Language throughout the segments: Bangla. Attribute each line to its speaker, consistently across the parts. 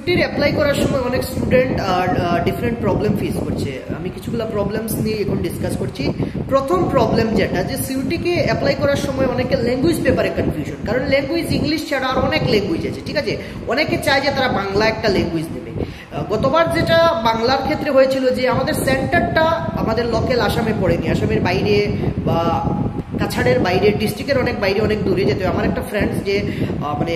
Speaker 1: সিউটির অ্যাপ্লাই করার সময় অনেক স্টুডেন্ট ডিফারেন্ট প্রবলেম ফেস করছে। আমি কিছুগুলো প্রবলেমস নিয়ে এখন ডিসকাস করছি। প্রথম প্রবলেম যেটা, যে সিউটিকে অ্যাপ্লাই করার সময় অনেকে ল্যাঙ্গুয়েজ পেপারে কনফিউশন, কারণ ল্যাঙ্গুয়েজ ইংলিশ ছাড়া আর অনেক ল্যাঙ্গুয়েজ আছে, ঠিক আছে। অনেকে চায় যে তারা বাংলা একটা ল্যাঙ্গুয়েজ নেবে। গতবার যেটা বাংলার ক্ষেত্রে হয়েছিল যে আমাদের সেন্টারটা আমাদের লোকাল আসামে পড়েনি, আসামের বাইরে বা কাছাড়ের বাইরে, ডিস্ট্রিক্টের অনেক বাইরে, অনেক দূরে যেতে। আমার একটা ফ্রেন্ডস যে মানে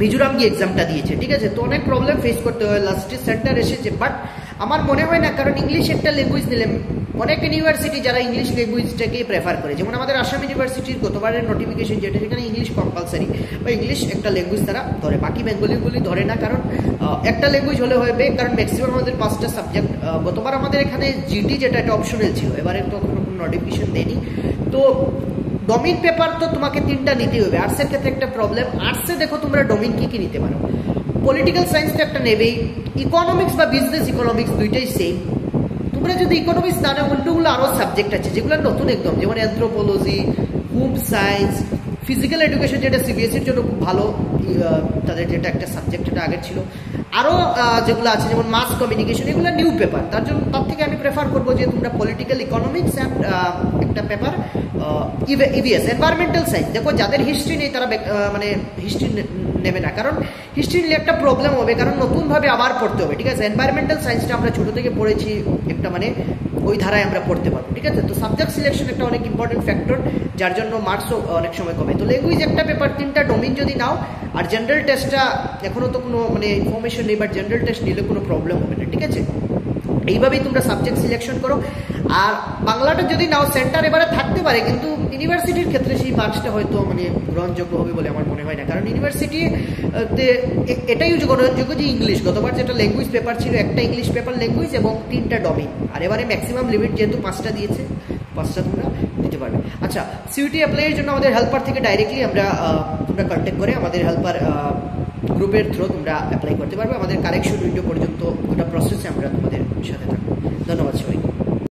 Speaker 1: মিজোরাম গিয়ে এক্সামটা দিয়েছে, ঠিক আছে। তো অনেক প্রবলেম ফেস করতে হয়, লাস্টে সেন্টার এসেছে। বাট আমার মনে হয় না, কারণ ইংলিশ একটা ল্যাঙ্গুয়েজ নিলে অনেক ইউনিভার্সিটি যারা ইংলিশ ল্যাঙ্গুয়েজটাকেই প্রেফার করে, যেমন আমাদের আসাম ইউনিভার্সিটির গতবারের নোটিফিকেশন যেটা, সেখানে ইংলিশ কম্পালসারি বা ইংলিশ একটা ল্যাঙ্গুয়েজ তারা ধরে, বাকি বেঙ্গলিগুলি ধরে না, কারণ একটা ল্যাঙ্গুয়েজ হলে হবে, কারণ ম্যাক্সিমাম আমাদের 5টা সাবজেক্ট। গতবার আমাদের এখানে জিডি যেটা একটা অপশনাল ছিল, এবারে তো কোনো নোটিফিকেশন দেয়নি। তো ডোমেইন পেপার তো তোমাকে 3টা নিতেই হবে। আর্টসের ক্ষেত্রে একটা প্রবলেম, আর্টসে দেখো তোমরা ডোমেইন কি কি নিতে পারো। পলিটিক্যাল সায়েন্স তো একটা নেবেই, ইকোনমিক্স বা বিজনেস ইকোনমিক্স দুইটাই সেম। তোমরা যদি ইকোনমিক্স না নাও, অন্যগুলো আরও সাবজেক্ট আছে যেগুলো নতুন একদম, যেমন anthropology, home science, physical education যেটা সিবিএসইর জন্য খুব ভালো, তাদের যেটা একটা সাবজেক্ট এটা আগের ছিল। আরও যেগুলো আছে যেমন মাস কমিউনিকেশন, এগুলো নিউ পেপার। তার থেকে আমি প্রেফার করবো যে তোমরা পলিটিক্যাল ইকোনমিক্স অ্যান্ড একটা পেপার ইভিএস, এনভায়রনমেন্টাল সায়েন্স। দেখো যাদের হিস্ট্রি নেই তারা মানে হিস্ট্রি নেবে না, কারণ হিস্ট্রি নিলে একটা প্রবলেম হবে, কারণ নতুনভাবে আবার পড়তে হবে, ঠিক আছে। এনভায়রনমেন্টাল সায়েন্সটা আমরা ছোটো থেকে পড়েছি, একটা মানে ওই ধারায় আমরা পড়তে পারবো, ঠিক আছে। তো সাবজেক্ট সিলেকশন একটা অনেক ইম্পর্টেন্ট ফ্যাক্টর, যার জন্য মার্কসও অনেক সময় কমে। তো ল্যাঙ্গুয়েজ একটা পেপার, 3টা ডোমেইন যদি নাও, আর জেনারেল টেস্টটা এখনও তো কোনো মানে ইনফরমেশন নেই, বাট জেনারেল টেস্ট নিলে কোনো প্রবলেম হবে না, ঠিক আছে। এইভাবেই তোমরা সাবজেক্ট সিলেকশন করো। আর বাংলাটা যদি নাও, সেন্টার এবারে থাকতে পারে, কিন্তু ইউনিভার্সিটির ক্ষেত্রে সেই মার্কসটা হয়তো মানে গ্রহণযোগ্য হবে বলে আমার মনে হয় না, কারণ ইউনিভার্সিটিতে এটাই গ্রহণযোগ্য যে ইংলিশ। গতবার যেটা ল্যাঙ্গুয়েজ পেপার ছিল, একটা ইংলিশ পেপার ল্যাঙ্গুয়েজ এবং 3টা ডোমেইন, আর এবারে ম্যাক্সিমাম লিমিট যেহেতু 5টা দিয়েছে, 5টা তোমরা দিতে পারবে। আচ্ছা, সিইউটি অ্যাপ্লাইয়ের জন্য আমাদের হেল্পার থেকে ডাইরেক্টলি তোমরা কন্ট্যাক্ট করে আমাদের হেল্পার গ্রুপের থ্রু তোমরা অ্যাপ্লাই করতে পারবে। আমাদের কারেকশন উইন্ডো পর্যন্ত গোটা প্রসেসে আমরা তোমাদের সাথে থাকবো। ধন্যবাদ সবাইকে।